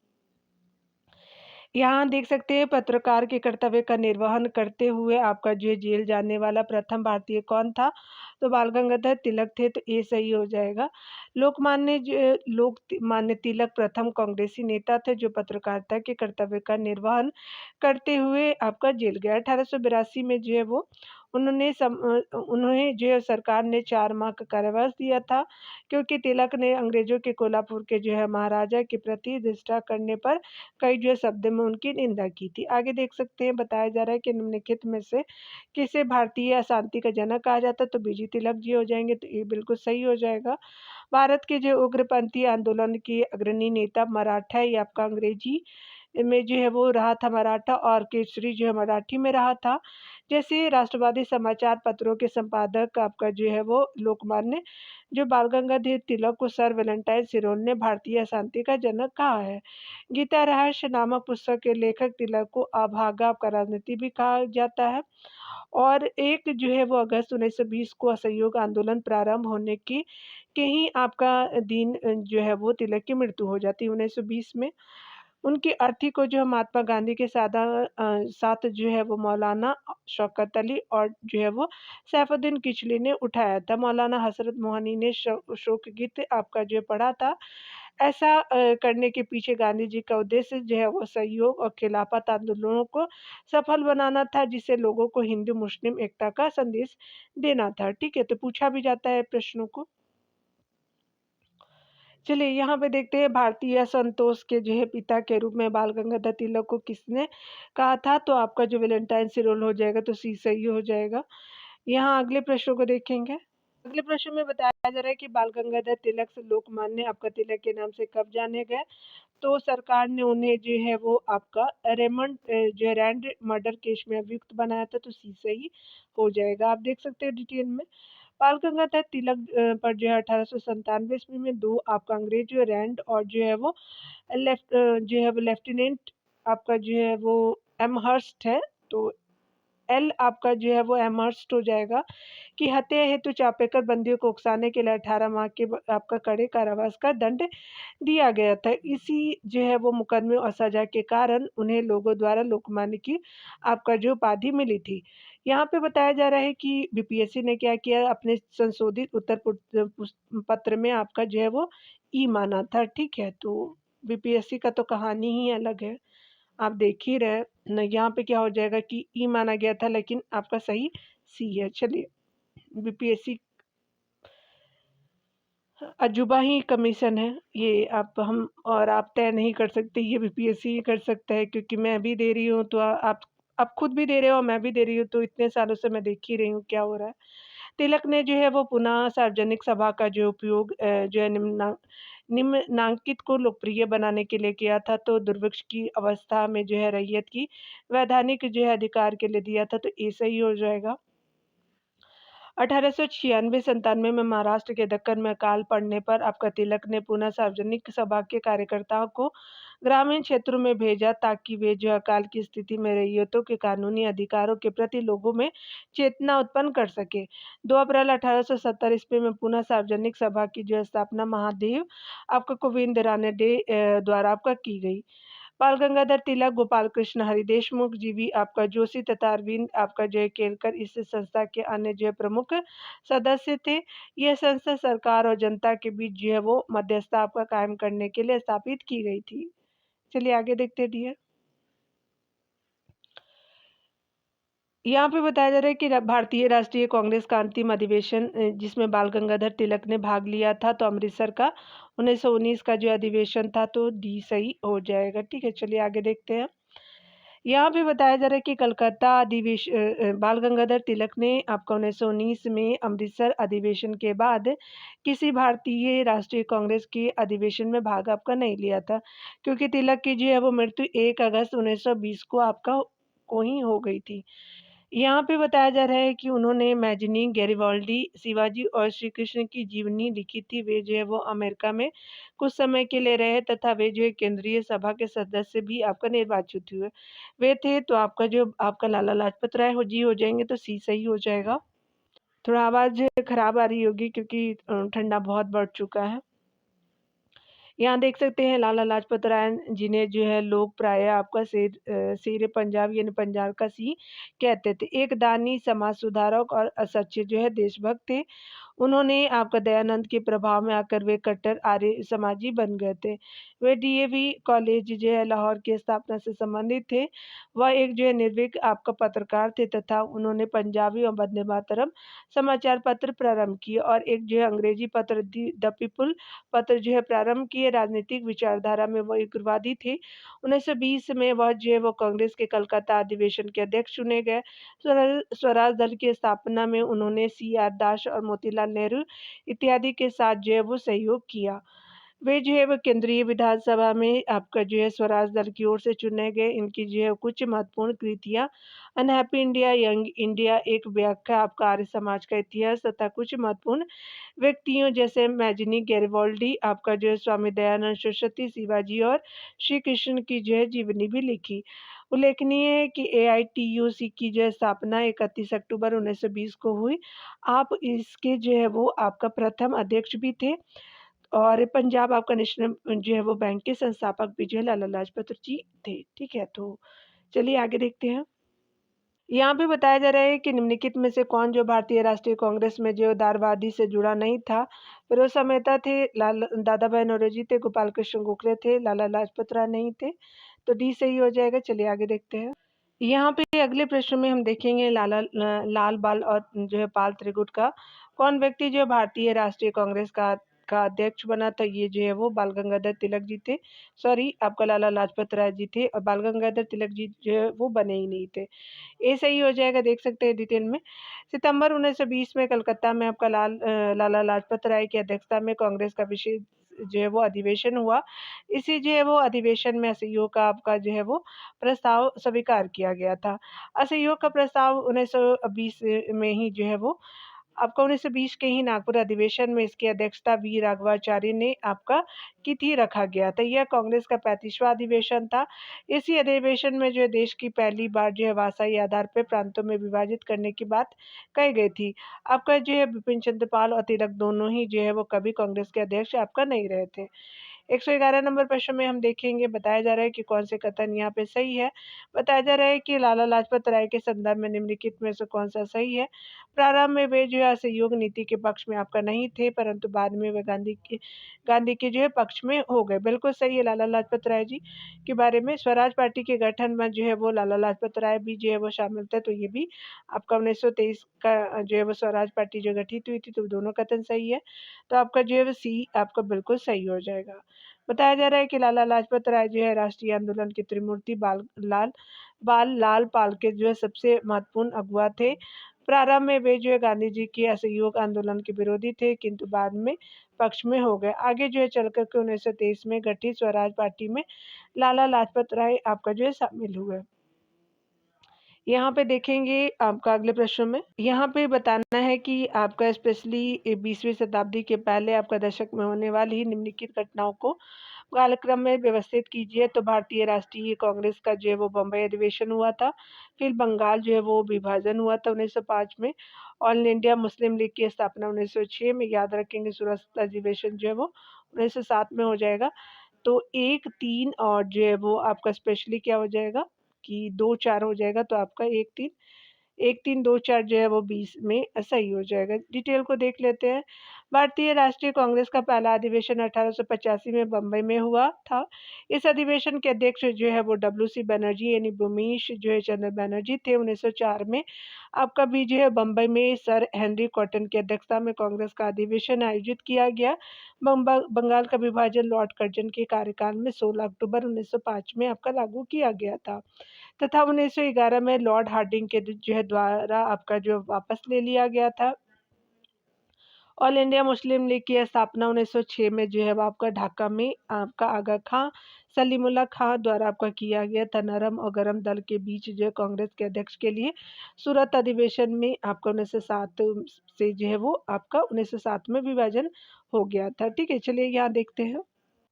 यहाँ देख सकते हैं पत्रकार के कर्तव्य का निर्वहन करते हुए आपका जो है जेल जाने वाला प्रथम भारतीय कौन था, तो बाल गंगाधर तिलक थे, तो ये सही हो जाएगा। लोकमान्य तिलक प्रथम कांग्रेसी नेता थे जो पत्रकारिता के कर्तव्य का निर्वहन करते हुए आपका जेल गया। 1882 में जो है वो उन्हें जो है सरकार ने 4 माह का कारावास दिया था, क्योंकि तिलक ने अंग्रेजों के कोल्हापुर के जो है महाराजा के प्रति निष्ठा करने पर कई जो है शब्द में उनकी निंदा की थी। आगे देख सकते हैं, बताया जा रहा है कि निम्नलिखित में से किसे भारतीय अशांति का जनक कहा जाता है, तो बीजी तिलक जी हो जाएंगे, तो ये बिल्कुल सही हो जाएगा। भारत के जो उग्रपंथी आंदोलन के अग्रणी नेता मराठा या आपका अंग्रेजी में जो है वो रहा था मराठा, और केसरी जो है मराठी में रहा था। जैसे राष्ट्रवादी समाचार पत्रों के संपादक आपका जो है वो लोकमान्य जो बाल गंगाधर तिलक को सर वेलेंटाइन सिरोल ने भारतीय शांति का जनक कहा है। गीता रहस्य नामक पुस्तक के लेखक तिलक को अभागा का राजनीति भी कहा जाता है। और एक जो है वो अगस्त 1920 को असहयोग आंदोलन प्रारंभ होने की के ही आपका दिन जो है वो तिलक की मृत्यु हो जाती है 1920 में। उनकी अर्थी को जो है महात्मा गांधी के साथ जो है वो मौलाना शौकत अली और जो है वो सैफुद्दीन किचली ने उठाया था। मौलाना हसरत मोहनी ने शोक गीत आपका जो है पढ़ा था। ऐसा करने के पीछे गांधी जी का उद्देश्य जो है वो सहयोग और खिलाफत आंदोलनों को सफल बनाना था, जिससे लोगों को हिंदू मुस्लिम एकता का संदेश देना था। ठीक है, तो पूछा भी जाता है प्रश्नों को। चलिए यहाँ पे देखते हैं भारतीय संतोष के जो है पिता के रूप में बाल गंगाधर तिलक को किसने कहा था, तो आपका जो वैलेंटाइन सिरोल हो जाएगा, तो सी सही हो जाएगा। यहाँ अगले प्रश्नों को देखेंगे। अगले प्रश्न में बताया जा रहा है कि बाल गंगाधर तिलक से लोकमान्य आपका तिलक के नाम से कब जाने गए, तो सरकार ने उन्हें जो है वो आपका रेमंड जो है रैंड मर्डर केस में अभियुक्त बनाया था, तो सी सही हो जाएगा। आप देख सकते हैं डिटेल में। बाल गंगाधर तिलक पर जो है 1897 ईस्वी में 2 आपका अंग्रेज जो रैंड और जो है वो जो है वो लेफ्टिनेंट आपका जो है वो एमहर्स्ट है, तो एल आपका जो है वो एमहर्स्ट हो जाएगा कि हत्या हेतु चापेकर बंदियों को उकसाने के लिए 18 माह के आपका कड़े कारावास का दंड दिया गया था। इसी जो है वो मुकदमे और सजा के कारण उन्हें लोगों द्वारा लोकमान्य की आपका जो उपाधि मिली थी। यहाँ पे बताया जा रहा है कि बीपीएससी ने क्या किया, अपने संशोधित पत्र में आपका जो है वो ई माना था। ठीक है, तो बीपीएससी का तो कहानी ही अलग है, आप देख ही रहे न। यहाँ पे क्या हो जाएगा कि ई माना गया था, लेकिन आपका सही सी है। चलिए बीपीएससी अजूबा ही कमीशन है, ये आप तय नहीं कर सकते, ये बीपीएससी ही कर सकता है क्योंकि मैं भी दे रही हूँ तो आप खुद भी दे रहे हो और मैं भी दे रही हूँ, तो इतने सालों से मैं देख ही रही हूँ क्या हो रहा है। तिलक ने जो है वो पुनः सार्वजनिक सभा का जो उपयोग जो है निम्नांकित को लोकप्रिय बनाने के लिए किया था, तो दुर्भिक्ष की अवस्था में जो है रैयत की वैधानिक जो है अधिकार के लिए दिया था, तो ये सही हो जाएगा। 1896-97 में महाराष्ट्र के दक्कन में अकाल पड़ने पर आपका तिलक ने पुनः सार्वजनिक सभा के कार्यकर्ताओं को ग्रामीण क्षेत्रों में भेजा ताकि वे जो अकाल की स्थिति में रैयतों के कानूनी अधिकारों के प्रति लोगों में चेतना उत्पन्न कर सके। 2 अप्रैल 1870 ईस्वी में पुनः सार्वजनिक सभा की जो स्थापना महादेव आपका गोविंद रानडे द्वारा आपका की गई। बाल गंगाधर तिलक, गोपाल कृष्ण हरि देशमुख, जीवी आपका जोशी तथा अरविंद आपका जय केलकर इस संस्था के अन्य जो है प्रमुख सदस्य थे। यह संस्था सरकार और जनता के बीच जो है वो मध्यस्थता आपका कायम करने के लिए स्थापित की गई थी। चलिए आगे देखते हैं डियर। यहाँ पे बताया जा रहा है कि भारतीय राष्ट्रीय कांग्रेस का अंतिम अधिवेशन जिसमें बाल गंगाधर तिलक ने भाग लिया था, तो अमृतसर का 1919 का जो अधिवेशन था, तो डी सही हो जाएगा। ठीक है, चलिए आगे देखते हैं। यहाँ पे बताया जा रहा है कि बाल गंगाधर तिलक ने आपका 1919 में अमृतसर अधिवेशन के बाद किसी भारतीय राष्ट्रीय कांग्रेस के अधिवेशन में भाग आपका नहीं लिया था, क्योंकि तिलक की जो है वो मृत्यु 1 अगस्त 1920 को आपका को ही हो गई थी। यहाँ पे बताया जा रहा है कि उन्होंने मैजनी, गैरिबाल्डी, शिवाजी और श्री कृष्ण की जीवनी लिखी थी। वे जो है वो अमेरिका में कुछ समय के लिए रहे तथा वे जो है केंद्रीय सभा के सदस्य भी आपका निर्वाचित हुए। वे थे, तो आपका लाला लाजपत राय हो जी हो जाएंगे, तो सी सही हो जाएगा। थोड़ा आवाज खराब आ रही होगी क्योंकि ठंडा बहुत बढ़ चुका है। यहाँ देख सकते हैं लाला लाजपत राय जिन्हें जो है लोग प्राय आपका शेर पंजाब यानी पंजाब का सिंह कहते थे। एक दानी, समाज सुधारक और सच्चे जो है देशभक्त थे। उन्होंने आपका दयानंद के प्रभाव में आकर वे कट्टर आर्य समाजी बन गए थे। वे डीएवी कॉलेज जो है लाहौर की स्थापना से संबंधित थे। वह एक जो है निर्भीक आपका पत्रकार थे तथा उन्होंने पंजाबी और वंदे मातरम समाचार पत्र प्रारंभ किए और एक जो है अंग्रेजी पत्र द पीपुल पत्र जो है प्रारंभ किए। राजनीतिक विचारधारा में वह उग्रवादी थे। 1920 में वह जो है वो कांग्रेस के कलकत्ता अधिवेशन के अध्यक्ष चुने गए। स्वराज दल की स्थापना में उन्होंने सी आर दास और मोतीलाल नेहरू इत्यादि के साथ जो है वो सहयोग किया। वे जो है वो केंद्रीय विधानसभा में आपका जो है स्वराज दल की ओर से चुने गए। इनकी जो है कुछ महत्वपूर्ण कृतियां अनहैप्पी इंडिया, यंग इंडिया, एक व्याख्या आपका आर्य समाज का इतिहास तथा कुछ महत्वपूर्ण व्यक्तियों जैसे मैजनी, गैरिबाल्डी आपका जो है स्वामी दयानंद सरस्वती, शिवाजी और श्री कृष्ण की जो है जीवनी भी लिखी। उल्लेखनीय है कि एआईटीयूसी की जो है स्थापना 31 अक्टूबर 1920 को हुई। आप इसके जो है वो आपका प्रथम अध्यक्ष भी थे और पंजाब आपका नेशनल जो है वो बैंक के संस्थापक भी जो है लाला लाजपत जी थे। ठीक है, तो चलिए आगे देखते हैं। यहाँ पे बताया जा रहा है कि निम्नलिखित में से कौन जो भारतीय राष्ट्रीय कांग्रेस में जो दारवादी से जुड़ा नहीं था। फिरोज मेहता थे, दादा भाई नौरोजी थे, गोपाल कृष्ण गोखले थे, लाला लाजपत राय नहीं थे, तो डी सही हो जाएगा। चलिए आगे देखते हैं। यहाँ पे अगले प्रश्न में हम देखेंगे लाल बाल और जो है पाल त्रिगुट का कौन व्यक्ति जो भारतीय राष्ट्रीय कांग्रेस का अध्यक्ष बना था। ये जो है वो बाल गंगाधर तिलक जी थे। सॉरी, आपका लाला लाजपत राय जी थे और बाल गंगाधर तिलक जी जो है वो बने ही नहीं थे। ये सही हो जाएगा, देख सकते हैं डिटेल में। सितंबर 1920 में कलकत्ता में आपका लाला लाजपत राय की अध्यक्षता में कांग्रेस का विशेष जो है वो अधिवेशन हुआ। इसी जो है वो अधिवेशन में असहयोग का आपका जो है वो प्रस्ताव स्वीकार किया गया था। असहयोग का प्रस्ताव 1920 में ही जो है वो आपका 1920 के ही नागपुर अधिवेशन में इसकी अध्यक्षता वी राघवाचार्य ने आपका की थी रखा गया था। यह कांग्रेस का 35वां अधिवेशन था। इसी अधिवेशन में जो है देश की पहली बार जो है भाषाई आधार पर प्रांतों में विभाजित करने की बात कही गई थी। आपका जो है बिपिन चंद्र पाल और तिलक दोनों ही जो है वो कभी कांग्रेस के अध्यक्ष आपका नहीं रहे थे। 111 नंबर प्रश्न में हम देखेंगे, बताया जा रहा है कि कौन से कथन यहाँ पे सही है। बताया जा रहा है कि लाला लाजपत राय के संदर्भ में निम्नलिखित में से कौन-सा सही है। प्रारंभ में वे जो है असहयोग नीति के पक्ष में आपका नहीं थे, परंतु बाद में वे गांधी के जो है पक्ष में हो गए। बिल्कुल सही है लाला लाजपत राय जी के बारे में। स्वराज पार्टी के गठन में जो है वो लाला लाजपत राय भी जो है वो शामिल थे, तो ये भी आपका 1923 का जो है वो स्वराज पार्टी जो गठित हुई थी, तो दोनों कथन सही है। तो आपका जो है वो सी आपका बिल्कुल सही हो जाएगा। बताया जा रहा है कि लाला लाजपत राय जो है राष्ट्रीय आंदोलन के त्रिमूर्ति बाल लाल पाल के जो है सबसे महत्वपूर्ण अगुवा थे। प्रारंभ में वे जो है गांधी जी के असहयोग आंदोलन के विरोधी थे, किंतु बाद में पक्ष में हो गए। आगे जो है चलकर के 1923 में गठित स्वराज पार्टी में लाला लाजपत राय आपका जो है शामिल हुए। यहाँ पे देखेंगे आपका अगले प्रश्न में, यहाँ पे बताना है कि आपका स्पेशली 20वीं शताब्दी के पहले आपका दशक में होने वाली निम्नलिखित घटनाओं को कालक्रम में व्यवस्थित कीजिए। तो भारतीय राष्ट्रीय कांग्रेस का जो है वो बम्बई अधिवेशन हुआ था, फिर बंगाल जो है वो विभाजन हुआ था 1905 में, ऑल इंडिया मुस्लिम लीग की स्थापना 1906 में, याद रखेंगे सूरत अधिवेशन जो है वो 1907 में हो जाएगा। तो 1, 3 और जो है वो आपका स्पेशली क्या हो जाएगा कि 2, 4 हो जाएगा, तो आपका 1, 3, 2, 4 जो है वो 20 में सही हो जाएगा। डिटेल को देख लेते हैं। भारतीय राष्ट्रीय कांग्रेस का पहला अधिवेशन 1885 में बम्बई में हुआ था। इस अधिवेशन के अध्यक्ष जो है वो डब्ल्यू.सी. बनर्जी यानी भूमीश जो है चंद्र बनर्जी थे। 1904 में आपका भी जो है बम्बई में सर हेनरी कॉटन की अध्यक्षता में कांग्रेस का अधिवेशन आयोजित किया गया। बंगाल का विभाजन लॉर्ड कर्जन के कार्यकाल में 16 अक्टूबर 1905 में आपका लागू किया गया था, तथा 1911 में लॉर्ड हार्डिंग के जो है द्वारा आपका जो वापस ले लिया गया था। ऑल इंडिया मुस्लिम लीग की स्थापना 1906 में जो है वो आपका ढाका में आपका आगा खां सलीमुल्लाह खां द्वारा आपका किया गया था। नरम और गरम दल के बीच जो है कांग्रेस के अध्यक्ष के लिए सूरत अधिवेशन में आपका 1907 से जो है वो आपका 1907 में विभाजन हो गया था। ठीक है, चलिए यहाँ देखते हैं।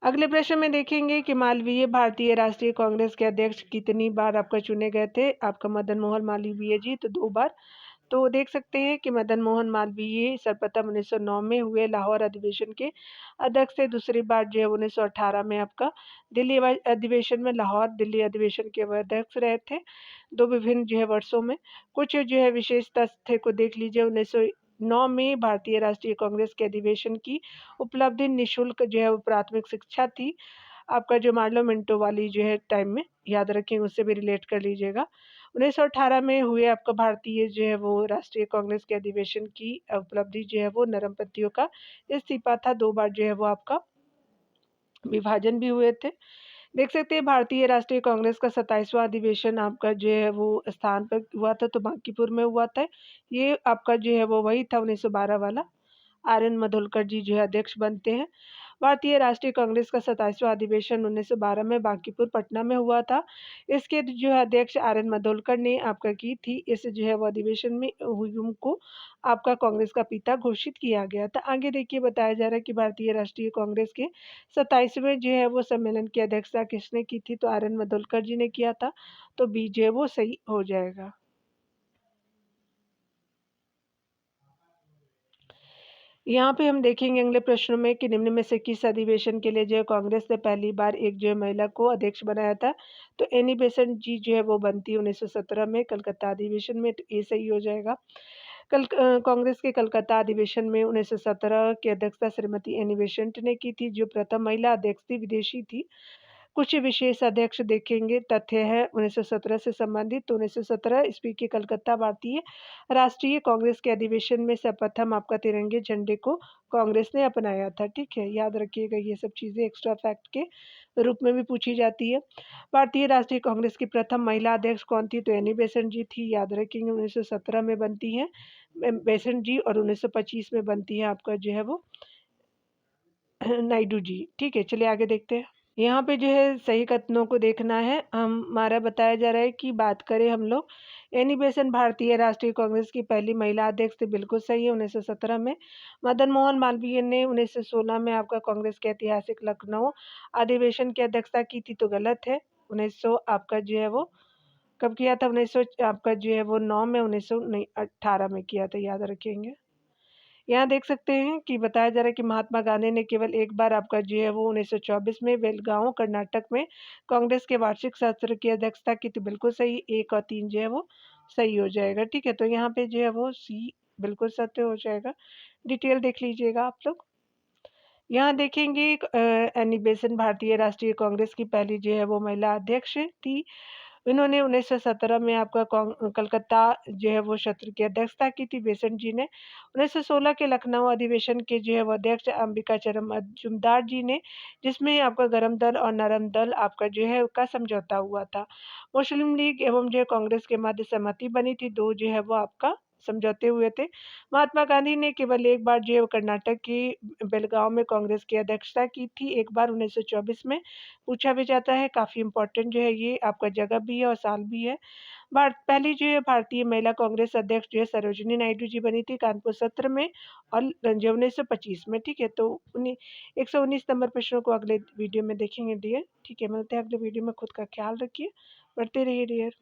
अगले प्रश्न में देखेंगे कि मालवीय भारतीय राष्ट्रीय कांग्रेस के अध्यक्ष कितनी बार आपका चुने गए थे। आपका मदन मोहन मालवीय जी तो 2 बार। तो देख सकते हैं कि मदन मोहन मालवीय सर्वप्रथम 1909 में हुए लाहौर अधिवेशन के अध्यक्ष थे। दूसरी बार जो है 1918 में आपका दिल्ली अधिवेशन में लाहौर दिल्ली अधिवेशन के वह अध्यक्ष रहे थे। 2 विभिन्न जो है वर्षों में। कुछ जो है विशेष तथ्य को देख लीजिए। 1909 में भारतीय राष्ट्रीय कांग्रेस के अधिवेशन की उपलब्धि निःशुल्क जो है वो प्राथमिक शिक्षा थी। आपका जो मार्लो मिंटो वाली जो है टाइम में याद रखें, उससे भी रिलेट कर लीजिएगा। 1918 में हुए आपका भारतीय जो है वो राष्ट्रीय कांग्रेस के अधिवेशन की उपलब्धि जो है वो नरमपंथियों का इस्तीफा था। 2 बार जो है वो आपका विभाजन भी हुए थे। देख सकते हैं भारतीय राष्ट्रीय कांग्रेस का 27वां अधिवेशन आपका जो है वो स्थान पर हुआ था, तो बांकीपुर में हुआ था। ये आपका जो है वो वही था 1912 वाला। आर.एन. मधुलकर जी जो है अध्यक्ष बनते हैं। भारतीय राष्ट्रीय कांग्रेस का 27वां अधिवेशन 1912 में बांकीपुर पटना में हुआ था। इसके जो है अध्यक्ष आर.एन. मधुलकर ने आपका की थी। इस जो है वो अधिवेशन में हुयूम को आपका कांग्रेस का पिता घोषित किया गया था। आगे देखिए, बताया जा रहा है कि भारतीय राष्ट्रीय कांग्रेस के 27वें जो है वो सम्मेलन की अध्यक्षता किसने की थी, तो आर.एन. मधुलकर जी ने किया था। तो बी जो है वो सही हो जाएगा। यहाँ पे हम देखेंगे अगले प्रश्नों में कि निम्न में से किस अधिवेशन के लिए जो है कांग्रेस ने पहली बार एक जो है महिला को अध्यक्ष बनाया था। तो एनी बेसेंट जी जो है वो बनती है 1917 में कलकत्ता अधिवेशन में, तो ये सही हो जाएगा। कांग्रेस के कलकत्ता अधिवेशन में 1917 की अध्यक्षता श्रीमती एनी बेसेंट ने की थी, जो प्रथम महिला अध्यक्ष थी, विदेशी थी। कुछ विशेष अध्यक्ष देखेंगे। तथ्य है 1917 से संबंधित। तो 1917 ईस्वी के कलकत्ता भारतीय राष्ट्रीय कांग्रेस के अधिवेशन में सर्वप्रथम आपका तिरंगे झंडे को कांग्रेस ने अपनाया था। ठीक है, याद रखिएगा, ये सब चीजें एक्स्ट्रा फैक्ट के रूप में भी पूछी जाती है। भारतीय राष्ट्रीय कांग्रेस की प्रथम महिला अध्यक्ष कौन थी, तो एनी बेसेंट जी थी। याद रखेंगे 1917 में बनती है बेसेंट जी, और 1925 में बनती है आपका जो है वो नायडू जी। ठीक है, चलिए आगे देखते हैं। यहाँ पे जो है सही कथनों को देखना है। हमारा बताया जा रहा है कि बात करें हम लोग, एनी बेसेंट भारतीय राष्ट्रीय कांग्रेस की पहली महिला अध्यक्ष थी, बिल्कुल सही है 1917 में। मदन मोहन मालवीय ने 1916 में आपका कांग्रेस के ऐतिहासिक लखनऊ अधिवेशन की अध्यक्षता की थी, तो गलत है। 1900 आपका जो है वो कब किया था, 1900 आपका जो है वो 9 में, 1918 में किया था, याद रखेंगे। यहाँ देख सकते हैं कि बताया जा रहा है कि महात्मा गांधी ने केवल एक बार आपका जो है वो 1924 में बेलगांव, कर्नाटक में कांग्रेस के वार्षिक सत्र की अध्यक्षता की थी। बिल्कुल सही, 1 और 3 जो है वो सही हो जाएगा, ठीक है? तो यहाँ पे जो है वो सी बिल्कुल सत्य हो जाएगा। डिटेल देख लीजिएगा आप लोग। यहाँ देखेंगे एनी बेसेंट भारतीय राष्ट्रीय कांग्रेस की पहली जो है वो महिला अध्यक्ष थी। इन्होंने 1917 में आपका कलकत्ता जो है वो सत्र की अध्यक्षता की थी बेसेंट जी ने। 1916 के लखनऊ अधिवेशन के जो है वो अध्यक्ष अंबिका चरम मजूमदार जी ने, जिसमें आपका गरम दल और नरम दल आपका जो है का समझौता हुआ था। मुस्लिम लीग एवं जो है कांग्रेस के मध्य सहमति बनी थी, 2 जो है वो आपका समझौते हुए थे। महात्मा गांधी ने केवल एक बार जो है वो कर्नाटक की बेलगांव में कांग्रेस की अध्यक्षता की थी, एक बार 1924 में। पूछा भी जाता है, काफ़ी इम्पोर्टेंट जो है ये आपका जगह भी है और साल भी है। पहली जो है भारतीय महिला कांग्रेस अध्यक्ष जो है सरोजिनी नायडू जी बनी थी कानपुर सत्र में और जो 1925 में, ठीक है? तो 119 नंबर प्रश्नों को अगले वीडियो में देखेंगे डियर, ठीक है? मिलते हैं अगले वीडियो में, खुद का ख्याल रखिए, पढ़ते रहिए डियर।